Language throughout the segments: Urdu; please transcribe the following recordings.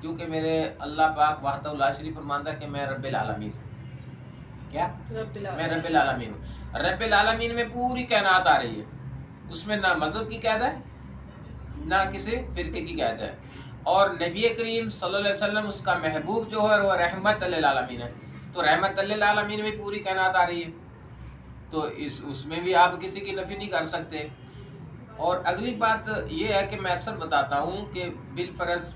کیونکہ میرے اللہ پاک وحدہ لا شریک فرماتا ہے کہ میں رب العالمین ہوں۔ کیا؟ میں رب العالمین ہوں۔ رب العالمین میں پوری کائنات آ رہی ہے، اس میں نہ مذہب کی قید ہے نہ کسی فرقے کی قید ہے، اور نبی کریم صلی اللہ علیہ وسلم اس کا محبوب جو ہے وہ رحمت للعالمین ہے، تو رحمت للعالمین میں پوری کائنات آ رہی ہے، تو اس میں بھی آپ کسی کی نفی نہیں کر سکتے۔ اور اگلی بات یہ ہے کہ میں اکثر بتاتا ہوں کہ بالفرض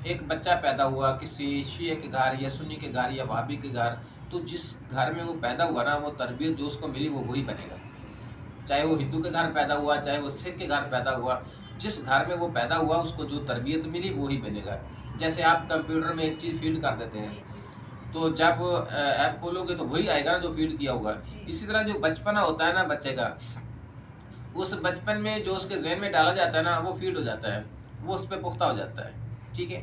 ایک بچہ پیدا ہوا کسی شیعہ کے گھر یا سنی کے گھر یا وہابی کے گھر، تو جس گھر میں وہ پیدا ہوا نا، وہ تربیت جو اس کو ملی وہ وہی بنے گا، چاہے وہ ہندو کے گھر پیدا ہوا، چاہے وہ سکھ کے گھر پیدا ہوا، جس گھر میں وہ پیدا ہوا اس کو جو تربیت ملی وہی بنے گا۔ جیسے آپ کمپیوٹر میں ایک چیز فیڈ کر دیتے ہیں تو جب ایپ کھولو گے تو وہی آئے گا نا جو فیڈ کیا ہوگا۔ اسی طرح جو بچپنا ہوتا ہے نا بچے کا، اس بچپن میں جو اس کے ذہن میں ڈالا جاتا ہے نا وہ فیڈ ہو جاتا ہے، وہ اس پہ پختہ ہو جاتا ہے، ٹھیک ہے۔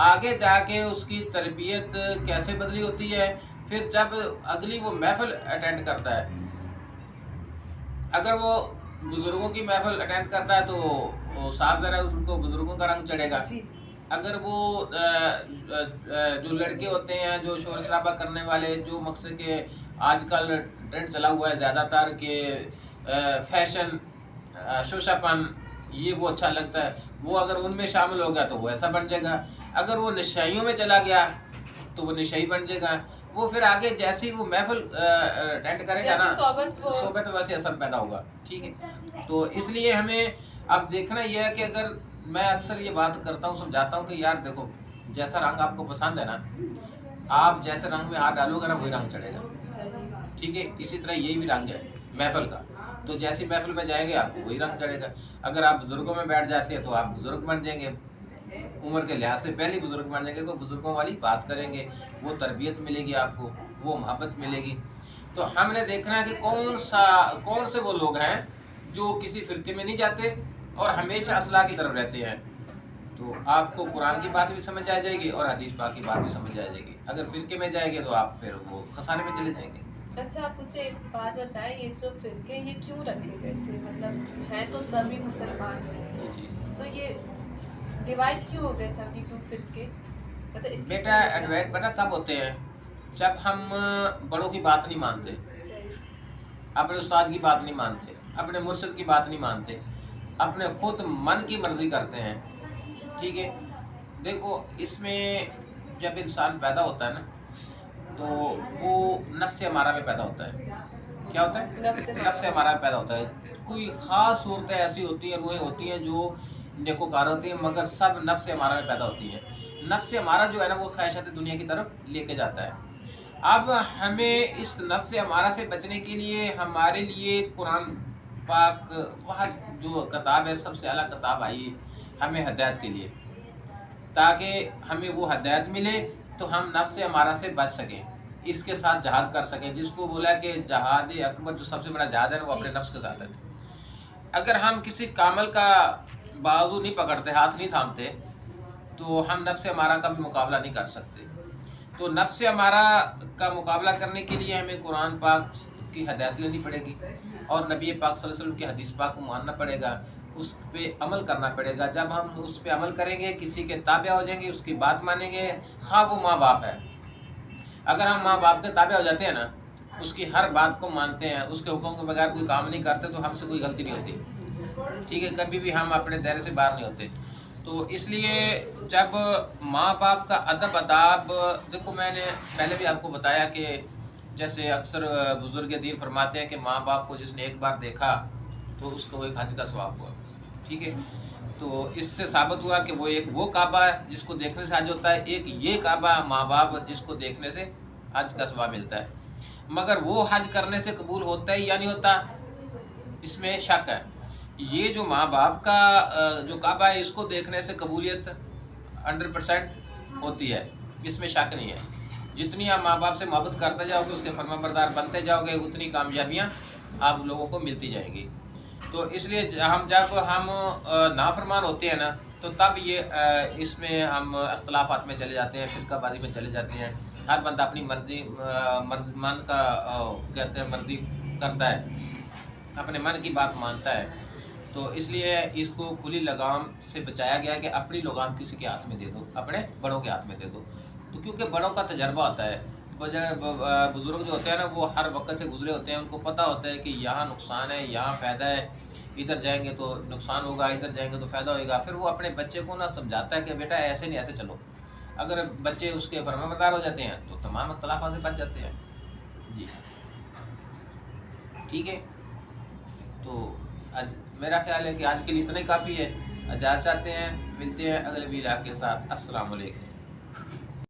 آگے جا کے اس کی تربیت کیسے بدلی ہوتی ہے، پھر جب اگلی وہ محفل اٹینڈ کرتا ہے، اگر وہ بزرگوں کی محفل اٹینڈ کرتا ہے تو صاف ذرا ان کو بزرگوں کا رنگ چڑھے گا۔ اگر وہ جو لڑکے ہوتے ہیں جو شور شرابہ کرنے والے، جو مقصد کہ آج کل ٹرینڈ چلا ہوا ہے زیادہ تر کہ فیشن شوشا پن، یہ وہ اچھا لگتا ہے، وہ اگر ان میں شامل ہو گیا تو وہ ایسا بن جائے گا۔ اگر وہ نشائیوں میں چلا گیا تو وہ نشائی بن جائے گا۔ وہ پھر آگے جیسی وہ محفل اٹینڈ کرے گا نا، صحبت ویسے اثر پیدا ہوگا، ٹھیک ہے۔ تو اس لیے ہمیں اب دیکھنا یہ ہے کہ اگر میں اکثر یہ بات کرتا ہوں، سمجھاتا ہوں کہ یار دیکھو جیسا رنگ آپ کو پسند ہے نا، آپ جیسے رنگ میں ہاتھ ڈالو گے نا وہی رنگ چڑھے گا، ٹھیک ہے۔ اسی طرح یہی بھی رنگ ہے محفل کا، تو جیسی محفل میں جائیں گے آپ کو وہی رنگ چڑھے گا۔ اگر آپ بزرگوں میں بیٹھ جاتے ہیں تو آپ بزرگ بن جائیں گے، عمر کے لحاظ سے پہلے بزرگ بن جائیں گے، تو بزرگوں والی بات کریں گے، وہ تربیت ملے گی آپ کو، وہ محبت ملے گی۔ تو ہم نے دیکھنا ہے کہ کون سے وہ لوگ ہیں جو کسی فرقے میں نہیں جاتے اور ہمیشہ اصلاح کی طرف رہتے ہیں، تو آپ کو قرآن کی بات بھی سمجھ آ جائے گی اور حدیث پاک کی بات بھی سمجھ آ جائے گی۔ اگر فرقے میں جائیں گے تو آپ پھر وہ خسارے میں چلے جائیں گے۔ اچھا آپ مجھے ایک بات بتائیں، یہ جو فرقے یہ کیوں رکھے گئے تھے؟ مطلب ہیں تو سبھی مسلمان ہیں، تو یہ ڈیوائڈ کیوں ہو گئے 72 فرقے؟ مطلب بیٹا ایڈوائٹ پتہ کب ہوتے ہیں؟ جب ہم بڑوں کی بات نہیں مانتے، اپنے استاد کی بات نہیں مانتے، اپنے مرشد کی بات نہیں مانتے، اپنے خود من کی مرضی کرتے ہیں، ٹھیک ہے۔ دیکھو اس میں جب انسان پیدا ہوتا ہے نا تو وہ نفس امارہ میں پیدا ہوتا ہے۔ کیا ہوتا ہے؟ نفس امارہ میں پیدا ہوتا ہے۔ کوئی خاص صورتیں ایسی ہوتی ہیں، روحیں ہوتی ہیں جو نیکوکار ہوتی ہیں، مگر سب نفس امارہ میں پیدا ہوتی ہیں۔ نفس امارہ جو ہے نا وہ خواہشات دنیا کی طرف لے کے جاتا ہے۔ اب ہمیں اس نفس امارہ سے بچنے کے لیے ہمارے لیے قرآن پاک وہ جو کتاب ہے سب سے اعلیٰ کتاب آئی ہے ہمیں ہدایت کے لیے، تاکہ ہمیں وہ ہدایت ملے تو ہم نفس امارہ سے بچ سکیں، اس کے ساتھ جہاد کر سکیں، جس کو بولا کہ جہاد اکبر جو سب سے بڑا جہاد ہے وہ اپنے نفس کے ساتھ ہے۔ اگر ہم کسی کامل کا بازو نہیں پکڑتے، ہاتھ نہیں تھامتے، تو ہم نفس امارہ کا بھی مقابلہ نہیں کر سکتے۔ تو نفس امارہ کا مقابلہ کرنے کے لیے ہمیں قرآن پاک کی ہدایت لینی پڑے گی اور نبی پاک صلی اللہ علیہ وسلم کی حدیث پاک کو ماننا پڑے گا، اس پہ عمل کرنا پڑے گا۔ جب ہم اس پہ عمل کریں گے، کسی کے تابع ہو جائیں گے، اس کی بات مانیں گے، خواہ وہ ماں باپ ہے۔ اگر ہم ماں باپ کے تابع ہو جاتے ہیں نا، اس کی ہر بات کو مانتے ہیں، اس کے حکم کے بغیر کوئی کام نہیں کرتے، تو ہم سے کوئی غلطی نہیں ہوتی، ٹھیک ہے، کبھی بھی ہم اپنے دائرے سے باہر نہیں ہوتے۔ تو اس لیے جب ماں باپ کا ادب آداب، دیکھو میں نے پہلے بھی آپ کو بتایا کہ جیسے اکثر بزرگ دین فرماتے ہیں کہ ماں باپ کو جس نے ایک بار دیکھا تو اس کو ایک حج کا ثواب ہوا، ٹھیک ہے۔ تو اس سے ثابت ہوا کہ وہ کعبہ ہے جس کو دیکھنے سے حج ہوتا ہے، ایک یہ کعبہ ماں باپ جس کو دیکھنے سے حج کا ثواب ملتا ہے۔ مگر وہ حج کرنے سے قبول ہوتا ہے یا نہیں ہوتا، اس میں شک ہے۔ یہ جو ماں باپ کا جو کعبہ ہے اس کو دیکھنے سے قبولیت 100% ہوتی ہے، اس میں شک نہیں ہے۔ جتنی آپ ماں باپ سے محبت کرتے جاؤ گے، اس کے فرما بردار بنتے جاؤ گے، اتنی کامیابیاں آپ لوگوں کو ملتی جائیں گی۔ تو اس لیے جب ہم نافرمان ہوتے ہیں نا تو تب یہ اس میں ہم اختلافات میں چلے جاتے ہیں، فرقہ بازی میں چلے جاتے ہیں۔ ہر بندہ اپنی من کا کہتے ہیں مرضی کرتا ہے، اپنے من کی بات مانتا ہے۔ تو اس لیے اس کو کھلی لگام سے بچایا گیا کہ اپنی لگام کسی کے ہاتھ میں دے دو، اپنے بڑوں کے ہاتھ میں دے دو. تو کیونکہ بڑوں کا تجربہ ہوتا ہے، بزرگ جو ہوتے ہیں نا وہ ہر وقت سے گزرے ہوتے ہیں، ان کو پتہ ہوتا ہے کہ یہاں نقصان ہے، یہاں فائدہ ہے، ادھر جائیں گے تو نقصان ہوگا، ادھر جائیں گے تو فائدہ ہوگا. پھر وہ اپنے بچے کو نہ سمجھاتا ہے کہ بیٹا ایسے نہیں ایسے چلو. اگر بچے اس کے فرمانبردار ہو جاتے ہیں تو تمام اختلافات سے بچ جاتے ہیں. جی ٹھیک ہے. تو میرا خیال ہے کہ آج کے لیے اتنا ہی کافی ہے. اجازت چاہتے ہیں، ملتے ہیں اگلے ویڈیو کے ساتھ. السلام علیکم.